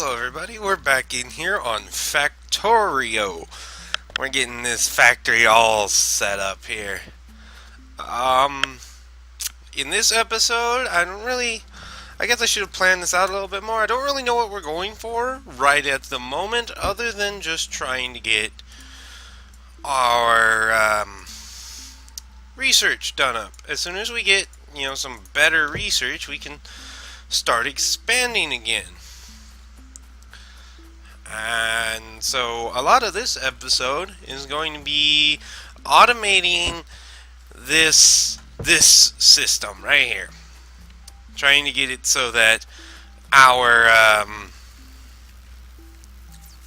Hello everybody, we're back in here on Factorio. We're getting this factory all set up here. Um, in this episode, I guess I should have planned this out a little bit more. I don't really know what we're going for right at the moment, other than just trying to get our, research done up. As soon as we get, some better research, we can start expanding again. And so a lot of this episode is going to be automating this system right here. Trying to get it so that our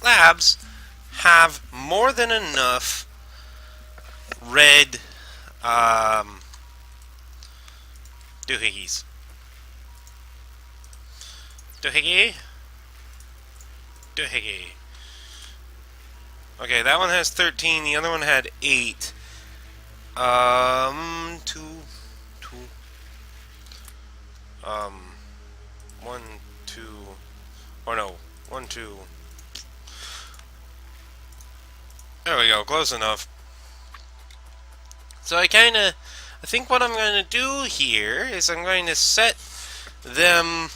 labs have more than enough red doohickeys. Doohickey? Doohickey. Okay, that one has 13, the other one had 8. Two. 1, 2, or no, 1, 2. There we go, close enough. So I think what I'm going to do here is I'm going to set them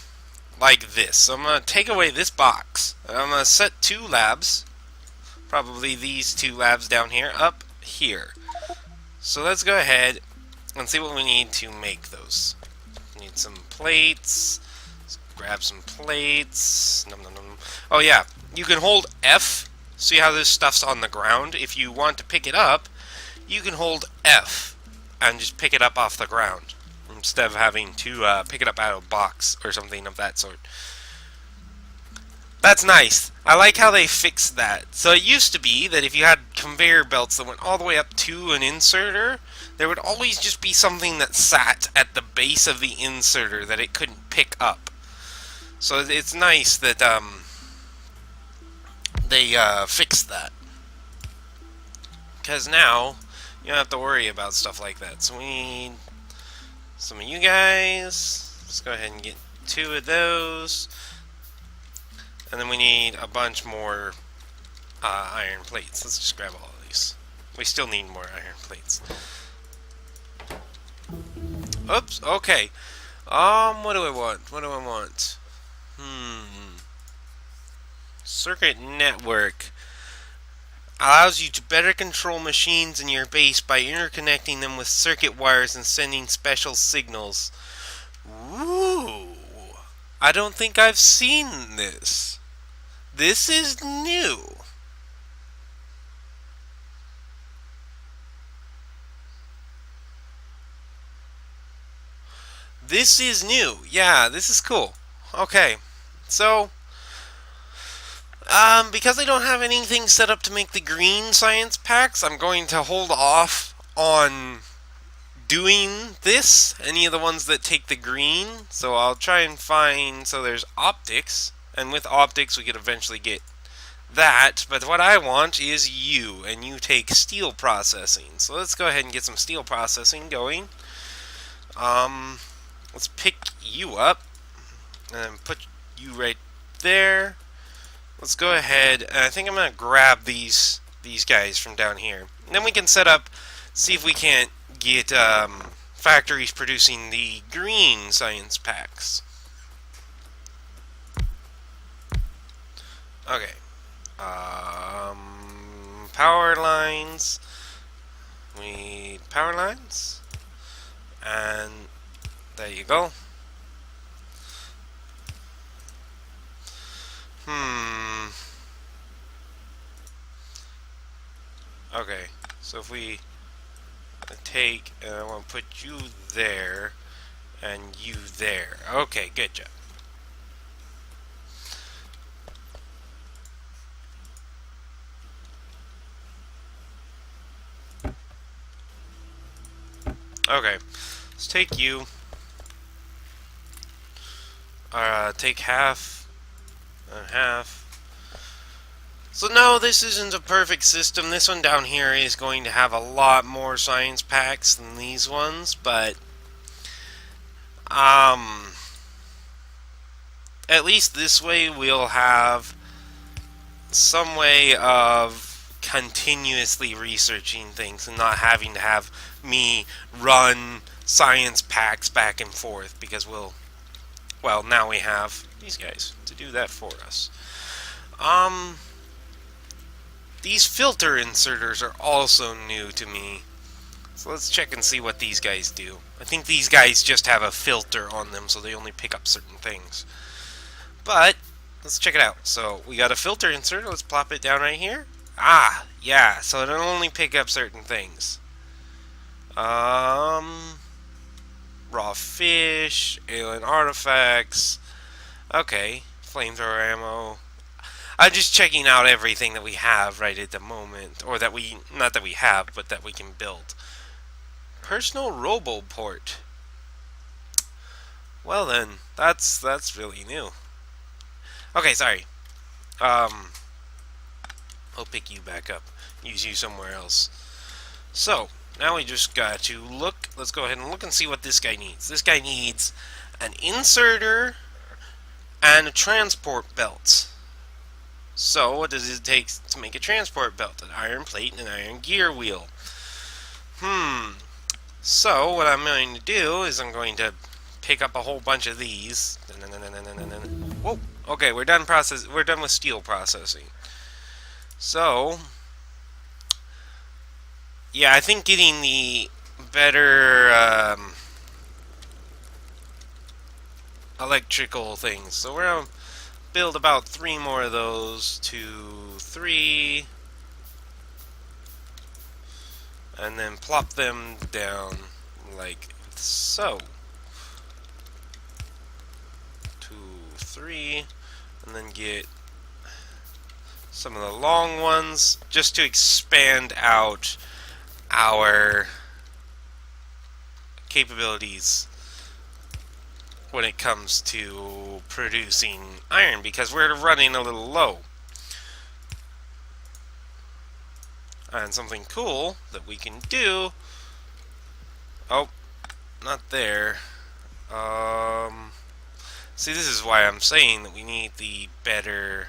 like this. So I'm going to take away this box. I'm going to set 2 labs, probably these 2 labs down here, up here. So let's go ahead and see what we need to make those. We need some plates. Let's grab some plates. Nom, nom, nom. Oh yeah, you can hold F. See how this stuff's on the ground? If you want to pick it up, you can hold F and just pick it up off the ground, instead of having to pick it up out of a box or something of that sort. That's nice. I like how they fixed that. So it used to be that if you had conveyor belts that went all the way up to an inserter, there would always just be something that sat at the base of the inserter that it couldn't pick up. So it's nice that they fixed that. Because now, you don't have to worry about stuff like that. So we need some of you guys. Let's go ahead and get 2 of those. And then we need a bunch more iron plates. Let's just grab all of these. We still need more iron plates. Oops, okay. What do I want? What do I want? Circuit network allows you to better control machines in your base by interconnecting them with circuit wires and sending special signals. Ooh. I don't think I've seen this. This is new. This is new. Yeah, this is cool. Okay. So, because I don't have anything set up to make the green science packs, I'm going to hold off on doing this, any of the ones that take the green. So I'll try and find, so there's optics, and with optics we could eventually get that, but what I want is you, and you take steel processing. So let's go ahead and get some steel processing going. Let's pick you up, and put you right there. Let's go ahead, and I think I'm going to grab these guys from down here. And then we can set up, see if we can't get factories producing the green science packs. Okay. Power lines. We need power lines. And there you go. Okay, so if we take, and I want to put you there, and you there. Okay, good job. Okay, let's take you. Take half and half. So no, this isn't a perfect system. This one down here is going to have a lot more science packs than these ones, but at least this way we'll have some way of continuously researching things and not having to have me run science packs back and forth, because well, now we have these guys to do that for us. These filter inserters are also new to me. So let's check and see what these guys do. I think these guys just have a filter on them, so they only pick up certain things. But let's check it out. So we got a filter inserter. Let's plop it down right here. Ah, yeah. So it'll only pick up certain things. Raw fish, alien artifacts. Okay, flamethrower ammo. I'm just checking out everything that we have right at the moment, or that we, not that we have, but that we can build. Personal roboport. Well then, that's really new. Okay, sorry. I'll pick you back up. Use you somewhere else. So, now we just got to look. Let's go ahead and look and see what this guy needs. This guy needs an inserter and a transport belt. So, what does it take to make a transport belt? An iron plate and an iron gear wheel. So, what I'm going to do is I'm going to pick up a whole bunch of these. Whoa. Okay, we're done with steel processing. So, yeah, I think getting the better electrical things. So we're gonna build about 3 more of those. 2, 3, and then plop them down like so. 2, 3, and then get some of the long ones just to expand out our capabilities when it comes to producing iron, because we're running a little low. And something cool that we can do, oh, not there. See, this is why I'm saying that we need the better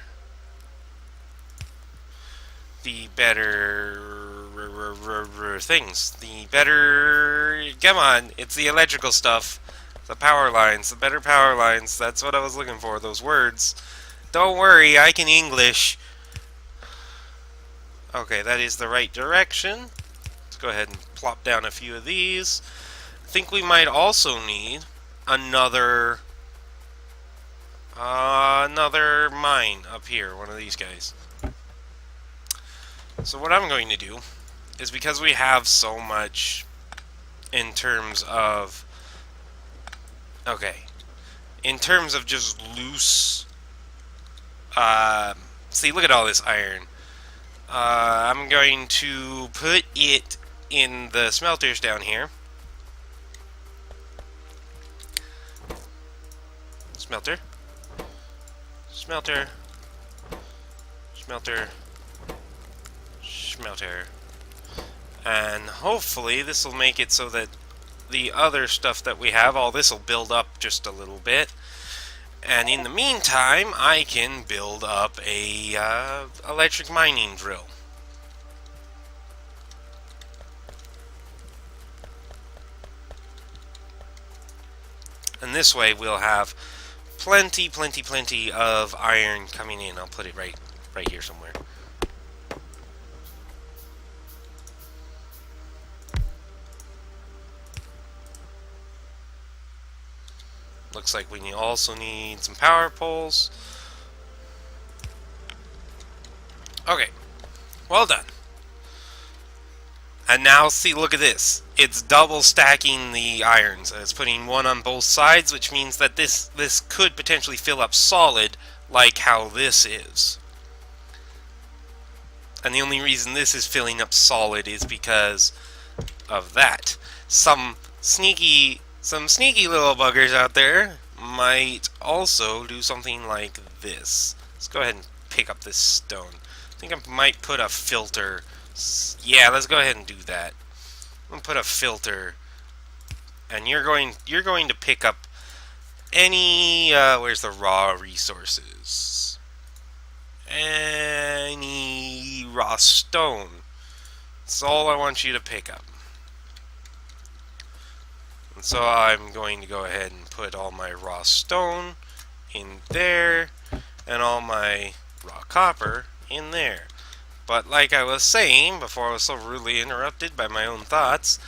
things. The better, come on, it's the electrical stuff. The power lines, the better power lines. That's what I was looking for, those words. Don't worry, I can English. Okay, that is the right direction. Let's go ahead and plop down a few of these. I think we might also need another mine up here, one of these guys. So what I'm going to do is, because we have so much in terms of, in terms of just loose, see, look at all this iron. I'm going to put it in the smelters down here. Smelter. Smelter. Smelter. Smelter. And hopefully this will make it so that the other stuff that we have, all this will build up just a little bit. And in the meantime, I can build up a electric mining drill. And this way we'll have plenty of iron coming in. I'll put it right here somewhere. Looks like we also need some power poles. Okay, well done. And now see, look at this. It's double stacking the irons. It's putting one on both sides, which means that this could potentially fill up solid, like how this is. And the only reason this is filling up solid is because of that. Some sneaky little buggers out there might also do something like this. Let's go ahead and pick up this stone. I think I might put a filter. Yeah, let's go ahead and do that. I'm gonna put a filter, and you're going to pick up any, where's the raw resources? Any raw stone. That's all I want you to pick up. And so I'm going to go ahead and put all my raw stone in there, and all my raw copper in there. But like I was saying before I was so rudely interrupted by my own thoughts,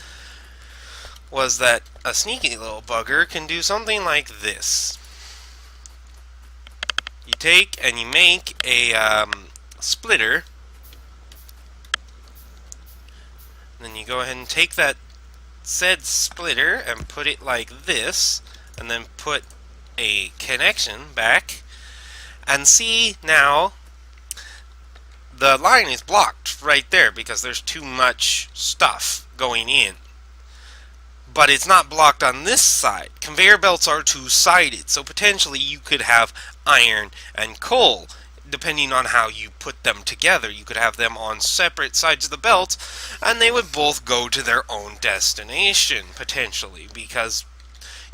was that a sneaky little bugger can do something like this. You take and you make a splitter, then you go ahead and take that said splitter and put it like this, and then put a connection back, and see now the line is blocked right there because there's too much stuff going in. But it's not blocked on this side. Conveyor belts are two-sided, so potentially you could have iron and coal. Depending on how you put them together, you could have them on separate sides of the belt, and they would both go to their own destination, potentially, because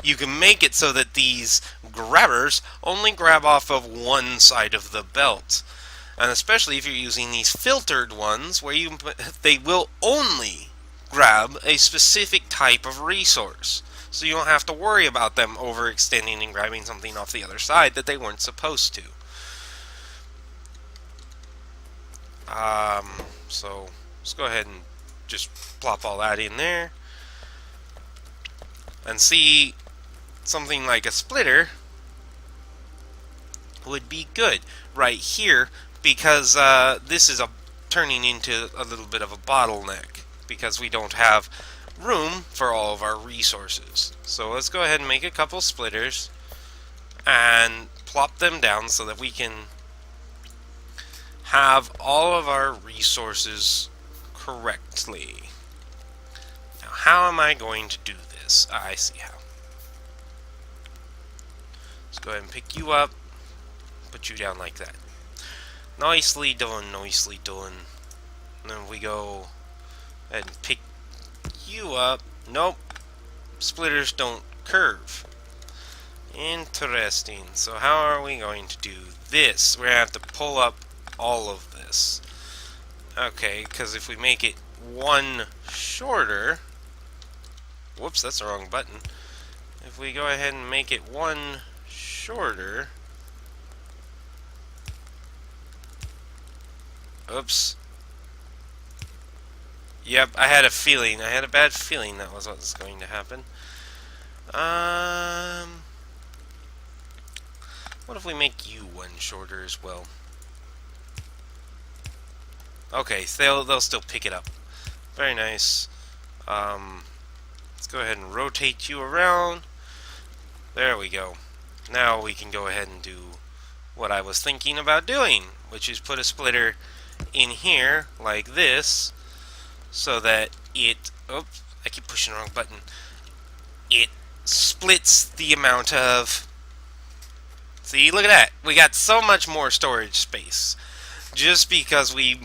you can make it so that these grabbers only grab off of one side of the belt. And especially if you're using these filtered ones, where they will only grab a specific type of resource. So you don't have to worry about them overextending and grabbing something off the other side that they weren't supposed to. So let's go ahead and just plop all that in there. And see, something like a splitter would be good right here, because this is turning into a little bit of a bottleneck, because we don't have room for all of our resources. So let's go ahead and make a couple splitters and plop them down so that we can have all of our resources correctly. Now, how am I going to do this? I see how. Let's go ahead and pick you up, put you down like that. Nicely done, nicely done. And then we go ahead and pick you up. Nope, splitters don't curve. Interesting. So how are we going to do this? We're going to have to pull up all of this. Okay, because if we make it one shorter... Whoops, that's the wrong button. If we go ahead and make it one shorter... Oops. Yep, I had a feeling. I had a bad feeling that was what was going to happen. What if we make you one shorter as well? Okay, so they'll still pick it up. Very nice. Let's go ahead and rotate you around. There we go. Now we can go ahead and do what I was thinking about doing, which is put a splitter in here like this, so that it... Oops, I keep pushing the wrong button. It splits the amount of... See, look at that. We got so much more storage space just because we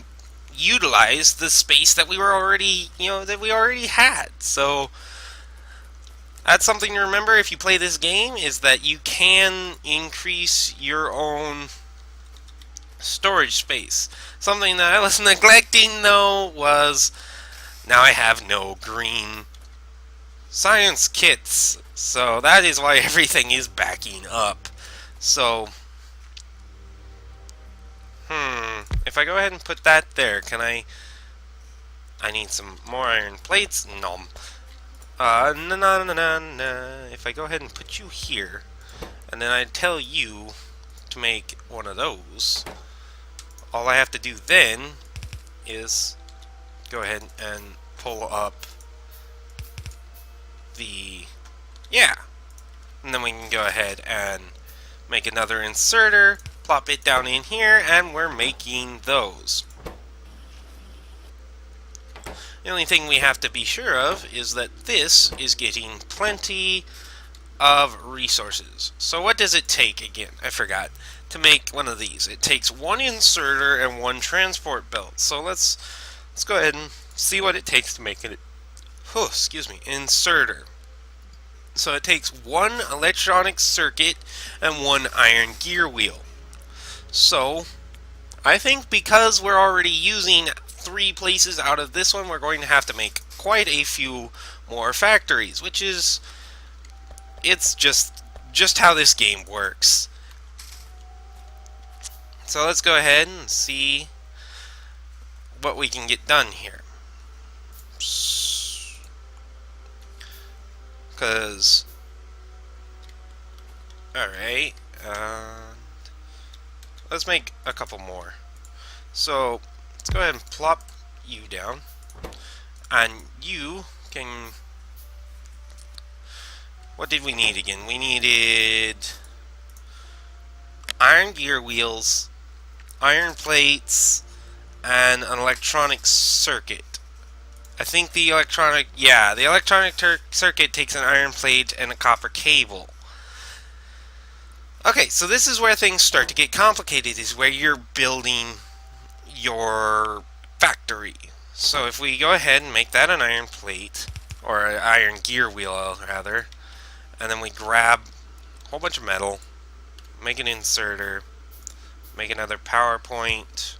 utilized the space that we were already, that we already had. So that's something to remember if you play this game, is that you can increase your own storage space. Something that I was neglecting, though, was now I have no green science kits. So that is why everything is backing up. So, if I go ahead and put that there, can I need some more iron plates? No. If I go ahead and put you here, and then I tell you to make one of those, all I have to do then is go ahead and pull up the... Yeah. And then we can go ahead and make another inserter, plop it down in here, and we're making those. The only thing we have to be sure of is that this is getting plenty of resources. So what does it take again? I forgot. To make one of these, it takes one inserter and one transport belt. So let's go ahead and see what it takes to make it. Excuse me, inserter. So it takes one electronic circuit and one iron gear wheel. So I think because we're already using 3 places out of this one, we're going to have to make quite a few more factories, which is, it's just how this game works. So let's go ahead and see what we can get done here. Because, alright, let's make a couple more. So let's go ahead and plop you down, and you can, what did we need again? We needed iron gear wheels, iron plates, and an electronic circuit. I think the electronic circuit takes an iron plate and a copper cable. Okay, so this is where things start to get complicated, is where you're building your factory. So if we go ahead and make that an iron plate, or an iron gear wheel rather, and then we grab a whole bunch of metal, make an inserter, make another PowerPoint.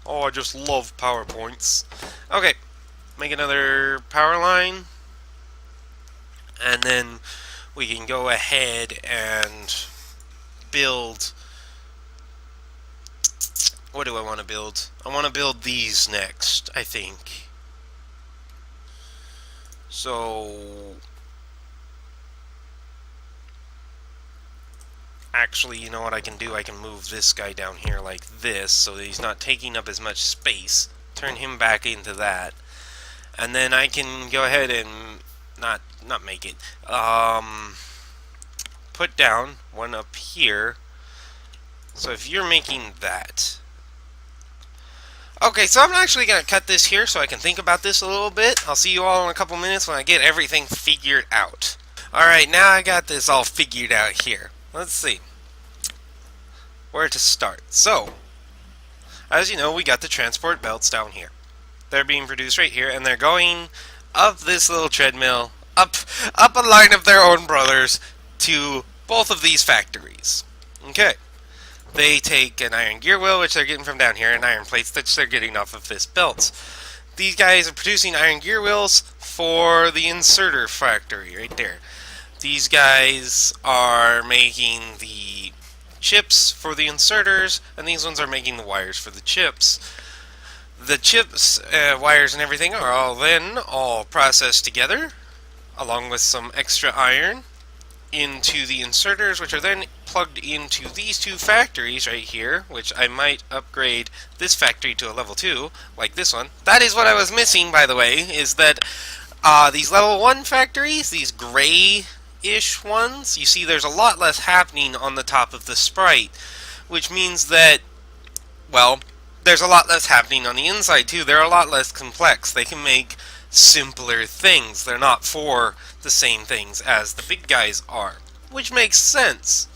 Oh, I just love PowerPoints. Okay, make another power line, and then we can go ahead and build. What do I want to build? I want to build these next, I think. So actually, you know what I can do? I can move this guy down here like this so that he's not taking up as much space. Turn him back into that. And then I can go ahead and not make it. Put down one up here. So if you're making that. Okay, so I'm actually going to cut this here so I can think about this a little bit. I'll see you all in a couple minutes when I get everything figured out. Alright, now I got this all figured out here. Let's see where to start. So, as you know, we got the transport belts down here. They're being produced right here, and they're going up this little treadmill, up a line of their own brothers to both of these factories. Okay. They take an iron gear wheel, which they're getting from down here, and iron plates, which they're getting off of this belts. These guys are producing iron gear wheels for the inserter factory right there. These guys are making the chips for the inserters, and these ones are making the wires for the chips. The chips, wires, and everything are all processed together, along with some extra iron, into the inserters, which are then plugged into these 2 factories right here, which I might upgrade this factory to a level 2, like this one. That is what I was missing, by the way, is that these level 1 factories, these gray-ish ones, you see there's a lot less happening on the top of the sprite, which means that, well, there's a lot less happening on the inside too. They're a lot less complex. They can make simpler things. They're not for the same things as the big guys are, which makes sense.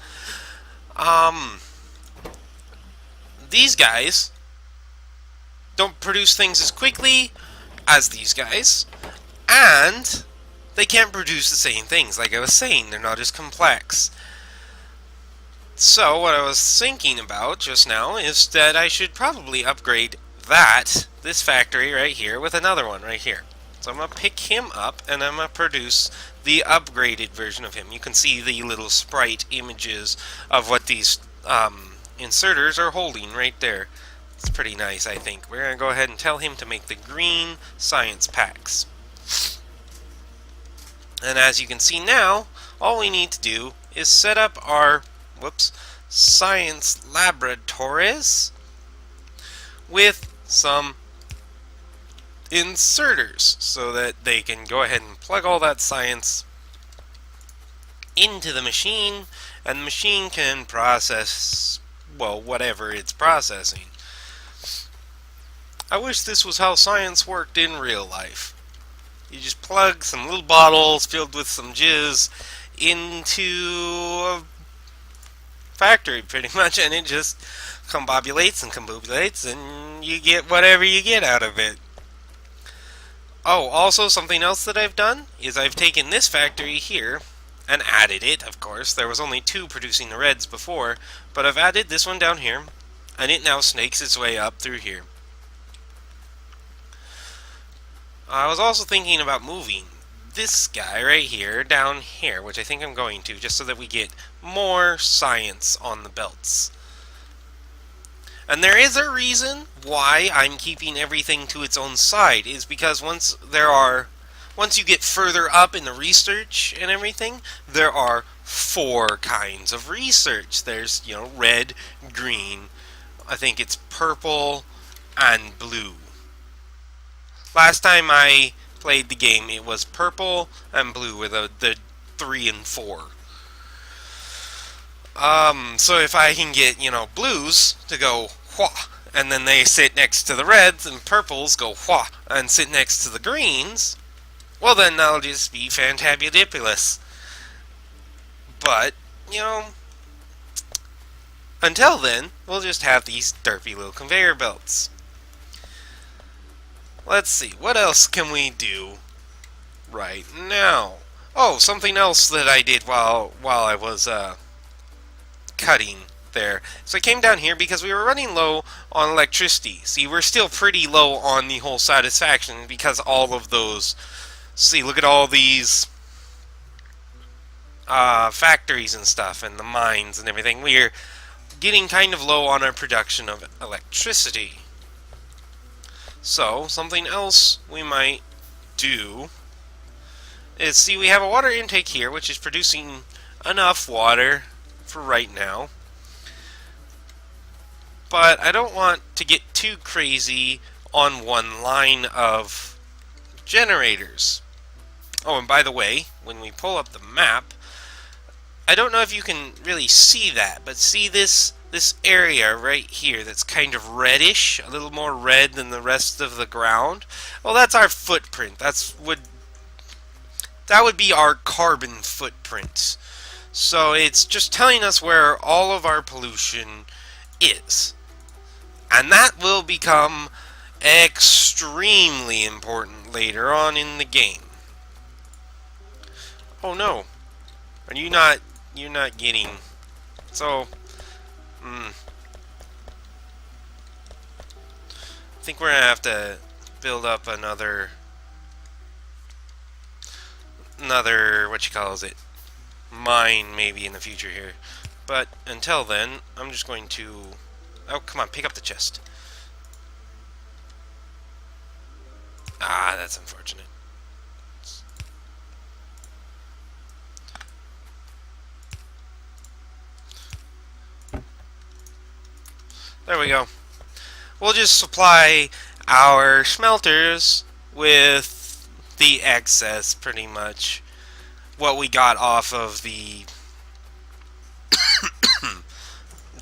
These guys don't produce things as quickly as these guys, and they can't produce the same things. Like I was saying, they're not as complex. So what I was thinking about just now is that I should probably upgrade this factory right here with another one right here. So I'm going to pick him up, and I'm going to produce the upgraded version of him. You can see the little sprite images of what these inserters are holding right there. It's pretty nice, I think. We're going to go ahead and tell him to make the green science packs. And as you can see now, all we need to do is set up our science laboratories with some inserters so that they can go ahead and plug all that science into the machine, and the machine can process, well, whatever it's processing. I wish this was how science worked in real life. You just plug some little bottles filled with some jizz into a factory, pretty much, and it just combobulates and combobulates, and you get whatever you get out of it. Oh, also something else that I've done is I've taken this factory here and added it, of course. There was only two producing the reds before, but I've added this one down here, and it now snakes its way up through here. I was also thinking about moving this guy right here down here, which I think I'm going to, just so that we get more science on the belts. And there is a reason why I'm keeping everything to its own side, is because once you get further up in the research and everything, there are four kinds of research. There's, red, green, I think it's purple, and blue. Last time I played the game, it was purple and blue were the 3 and 4. So if I can get, blues to go wha, and then they sit next to the reds, and purples go wha, and sit next to the greens, well then that'll just be fantabulous. But, until then, we'll just have these derpy little conveyor belts. Let's see, what else can we do right now? Oh, something else that I did while I was cutting there. So I came down here because we were running low on electricity. See, we're still pretty low on the whole satisfaction because all of those... See, look at all these factories and stuff and the mines and everything. We're getting kind of low on our production of electricity. So, something else we might do is, see, we have a water intake here, which is producing enough water for right now. But I don't want to get too crazy on one line of generators. Oh, and by the way, when we pull up the map, I don't know if you can really see that, but see this area right here that's kind of reddish, a little more red than the rest of the ground? Well, that's our footprint. That would be our carbon footprint. So it's just telling us where all of our pollution is. And that will become extremely important later on in the game. Oh no. Are you not... You're not getting... So... I think we're gonna have to build up another, what you calls it, mine maybe in the future here. But until then, I'm just going to... Oh, come on, pick up the chest. Ah, that's unfortunate. There we go. We'll just supply our smelters with the excess, pretty much. What we got off of the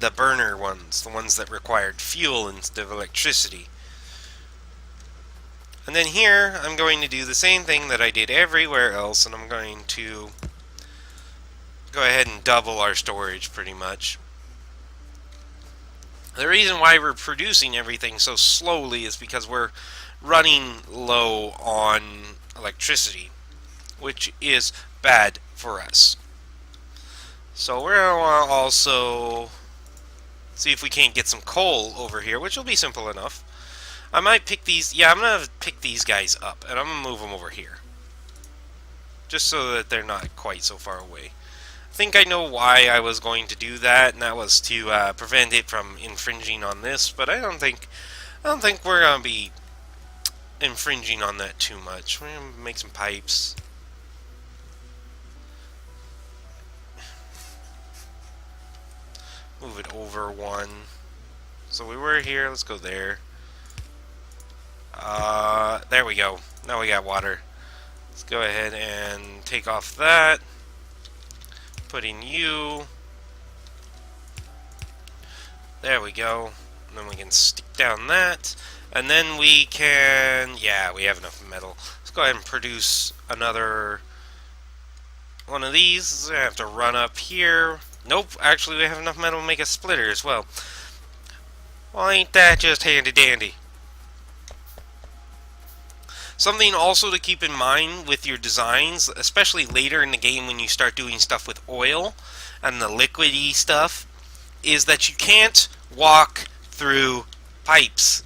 the burner ones, the ones that required fuel instead of electricity. And then here, I'm going to do the same thing that I did everywhere else, and I'm going to go ahead and double our storage, pretty much. The reason why we're producing everything so slowly is because we're running low on electricity, which is bad for us. So we're going to want to also see if we can't get some coal over here, which will be simple enough. I might pick these... Yeah, I'm going to pick these guys up, and I'm going to move them over here. Just so that they're not quite so far away. I think I know why I was going to do that, and that was to prevent it from infringing on this, but I don't think we're going to be infringing on that too much. We're going to make some pipes. Move it over one. So we were here, let's go there. There we go. Now we got water. Let's go ahead and take off that. Put in you. There we go. And then we can stick down that. And then we can... Yeah, we have enough metal. Let's go ahead and produce another one of these. I have to run up here. Nope, actually we have enough metal to make a splitter as well. Well, ain't that just handy dandy? Something also to keep in mind with your designs, especially later in the game when you start doing stuff with oil and the liquidy stuff, is that you can't walk through pipes.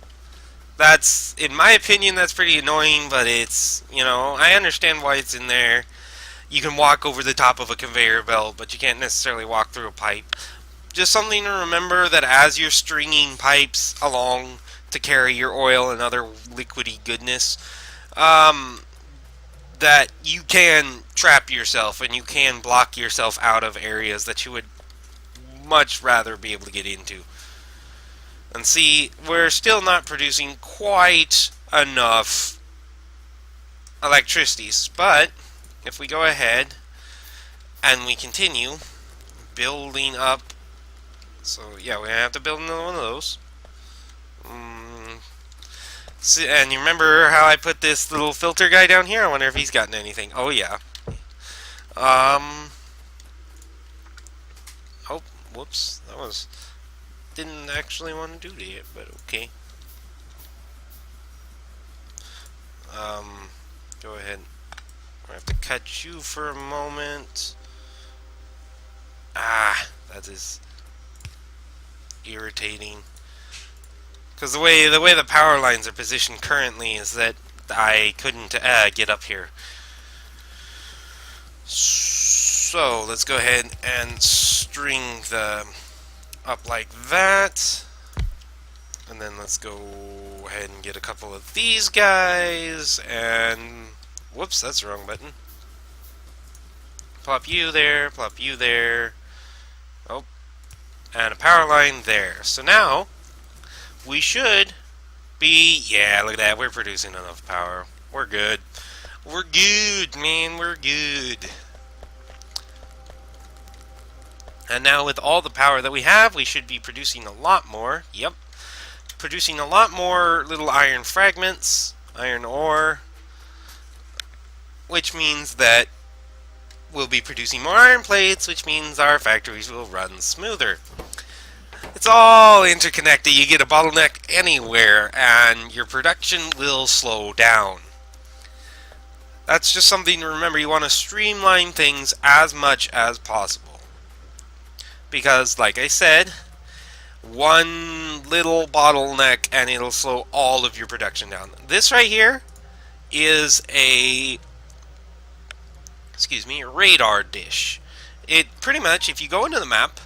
That's, in my opinion, that's pretty annoying, but it's, I understand why it's in there. You can walk over the top of a conveyor belt, but you can't necessarily walk through a pipe. Just something to remember, that as you're stringing pipes along to carry your oil and other liquidy goodness, that you can trap yourself and you can block yourself out of areas that you would much rather be able to get into. And see, we're still not producing quite enough electricity, but if we go ahead and we continue building up, so yeah, we're going to have to build another one of those. See, and you remember how I put this little filter guy down here? I wonder if he's gotten anything. Oh yeah. Oh, whoops. That was... didn't actually want to do that, but okay. Go ahead. I have to cut you for a moment. That is irritating. Because the way the power lines are positioned currently is that I couldn't get up here. So let's go ahead and string the up like that, and then let's go ahead and get a couple of these guys, and whoops, that's the wrong button. Plop you there, plop you there. Oh, and a power line there. So now we should be, yeah, look at that, we're producing enough power. We're good. We're good, man, we're good. And now with all the power that we have, we should be producing a lot more. Yep. Producing a lot more little iron fragments, iron ore, which means that we'll be producing more iron plates, which means our factories will run smoother. It's all interconnected. You get a bottleneck anywhere, and your production will slow down. That's just something to remember. You want to streamline things as much as possible. Because, like I said, one little bottleneck and it'll slow all of your production down. This right here is a radar dish. It pretty much, if you go into the map,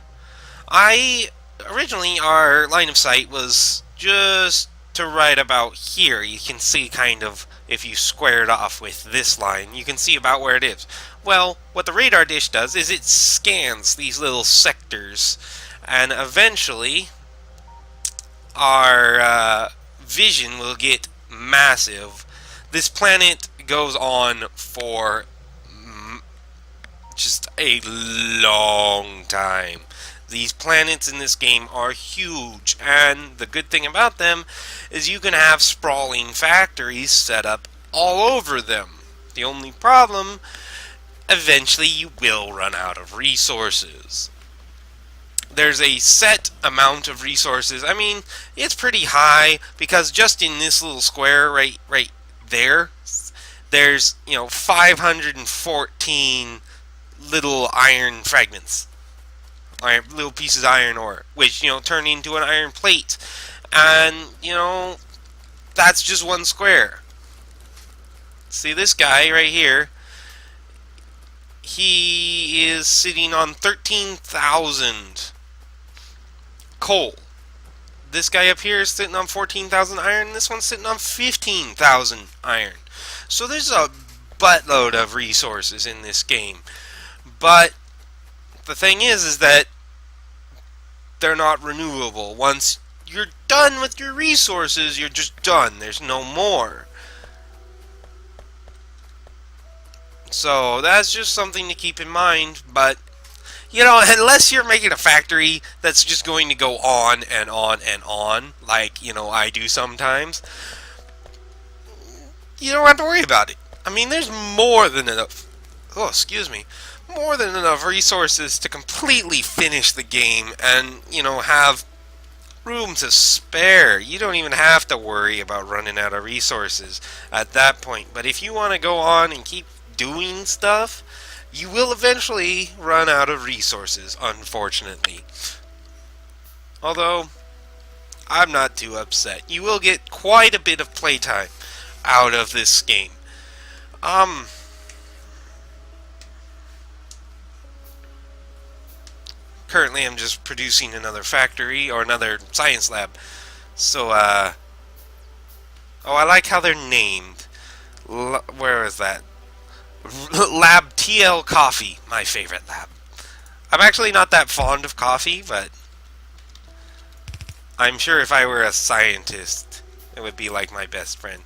originally our line of sight was just to right about here. You can see kind of, if you square it off with this line, you can see about where it is. Well, what the radar dish does is it scans these little sectors, and eventually our vision will get massive. This planet goes on for just a long time. These planets in this game are huge, and the good thing about them is you can have sprawling factories set up all over them. The only problem, eventually you will run out of resources. There's a set amount of resources. I mean, it's pretty high, because just in this little square right there, there's, 514 little iron fragments. Little pieces of iron ore, which, turn into an iron plate. And, that's just one square. See, this guy right here, he is sitting on 13,000 coal. This guy up here is sitting on 14,000 iron, and this one's sitting on 15,000 iron. So there's a buttload of resources in this game. But the thing is that they're not renewable. Once you're done with your resources, you're just done. There's no more. So that's just something to keep in mind. But, unless you're making a factory that's just going to go on and on and on, like, I do sometimes, you don't have to worry about it. I mean, there's more than enough. Oh, excuse me. More than enough resources to completely finish the game and, have room to spare. You don't even have to worry about running out of resources at that point. But if you want to go on and keep doing stuff, you will eventually run out of resources, unfortunately. Although, I'm not too upset. You will get quite a bit of playtime out of this game. Currently I'm just producing another factory, or another science lab. So, oh, I like how they're named. Where is that? Lab TL Coffee, my favorite lab. I'm actually not that fond of coffee, but I'm sure if I were a scientist, it would be like my best friend.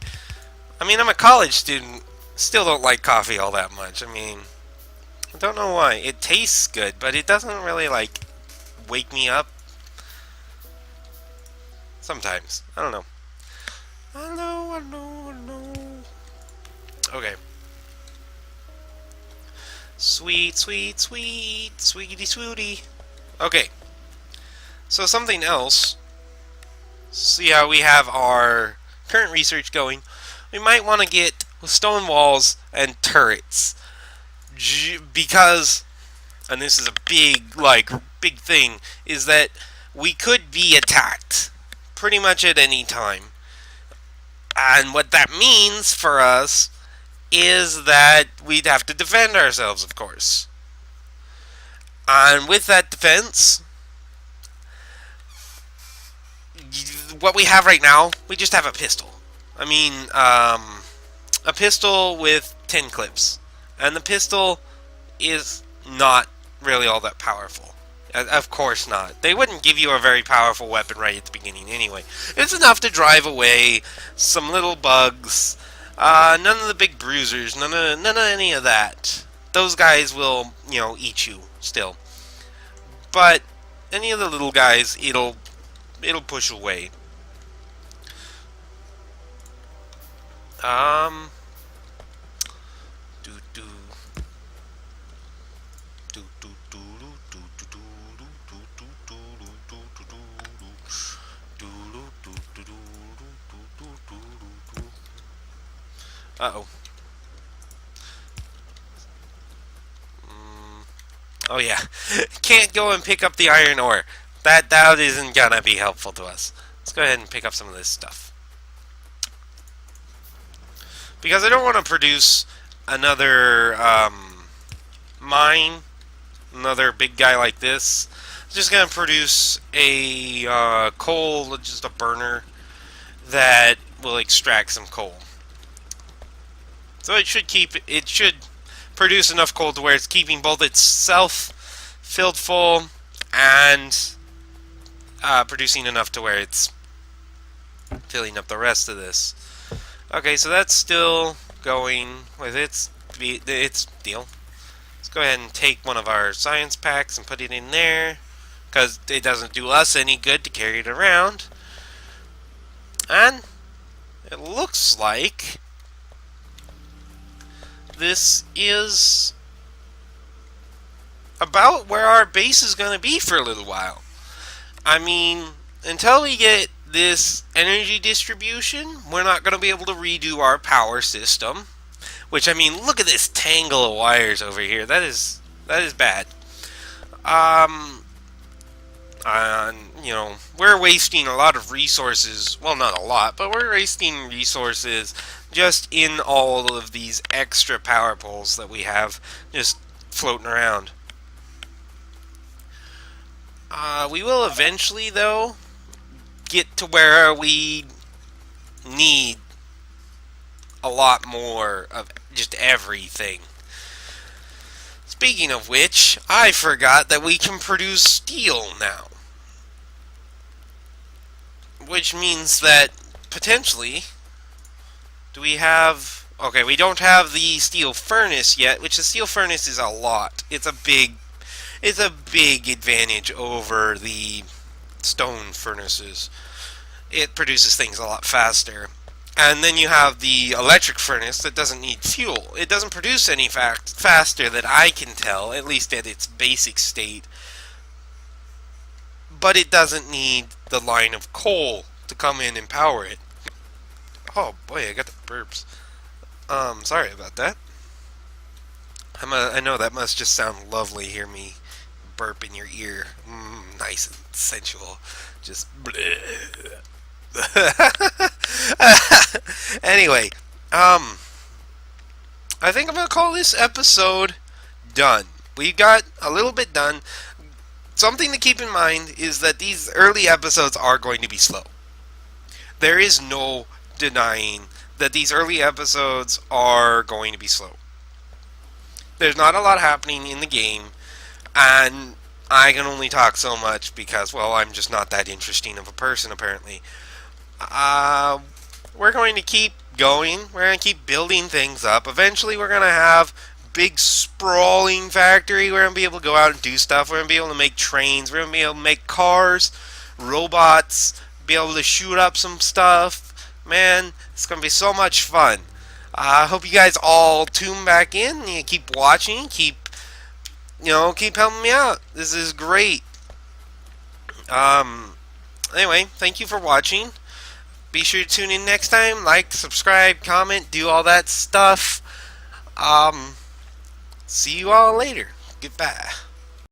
I mean, I'm a college student, still don't like coffee all that much. I mean, I don't know why. It tastes good, but it doesn't really, like, wake me up. Sometimes. I don't know. I know. Okay. Sweet, sweetie swooty. Okay. So something else. See how we have our current research going. We might want to get stone walls and turrets. Because, and this is a big thing, is that we could be attacked pretty much at any time. And what that means for us is that we'd have to defend ourselves, of course. And with that defense, what we have right now, we just have a pistol. I mean, a pistol with 10 clips. And the pistol is not really all that powerful. Of course not. They wouldn't give you a very powerful weapon right at the beginning anyway. It's enough to drive away some little bugs. None of the big bruisers. None of any of that. Those guys will, eat you still. But any of the little guys, it'll push away. Uh-oh. Oh yeah. Can't go and pick up the iron ore. That isn't gonna be helpful to us. Let's go ahead and pick up some of this stuff. Because I don't want to produce another mine, another big guy like this. I'm just going to produce a coal, just a burner, that will extract some coal. So it should produce enough coal to where it's keeping both itself filled full and producing enough to where it's filling up the rest of this. Okay, so that's still going with its deal. Let's go ahead and take one of our science packs and put it in there, because it doesn't do us any good to carry it around. And it looks like this is about where our base is going to be for a little while. I mean, until we get this energy distribution, we're not going to be able to redo our power system. Which, I mean, look at this tangle of wires over here. That is bad. We're wasting a lot of resources. Well, not a lot, but we're wasting resources just in all of these extra power poles that we have just floating around. We will eventually, though, get to where we need a lot more of just everything. Speaking of which, I forgot that we can produce steel now. Which means that, potentially, do we have... Okay, we don't have the steel furnace yet, which the steel furnace is a lot. It's a big advantage over the stone furnaces. It produces things a lot faster. And then you have the electric furnace that doesn't need fuel. It doesn't produce any faster that I can tell, at least at its basic state. but it doesn't need the line of coal to come in and power it. Oh boy, I got the burps. Sorry about that. I know that must just sound lovely. Hear me burp in your ear, nice and sensual. Just. Anyway, I think I'm gonna call this episode done. We got a little bit done. Something to keep in mind is that these early episodes are going to be slow. There is no denying that these early episodes are going to be slow. There's not a lot happening in the game, and I can only talk so much because, well, I'm just not that interesting of a person, apparently. We're going to keep going. We're going to keep building things up. Eventually, we're going to have big sprawling factory. We're going to be able to go out and do stuff. We're going to be able to make trains. We're going to be able to make cars, robots, be able to shoot up some stuff. Man, it's going to be so much fun. I hope you guys all tune back in. You keep watching. Keep helping me out. This is great. Anyway, thank you for watching. Be sure to tune in next time. Like, subscribe, comment, do all that stuff. See you all later. Goodbye.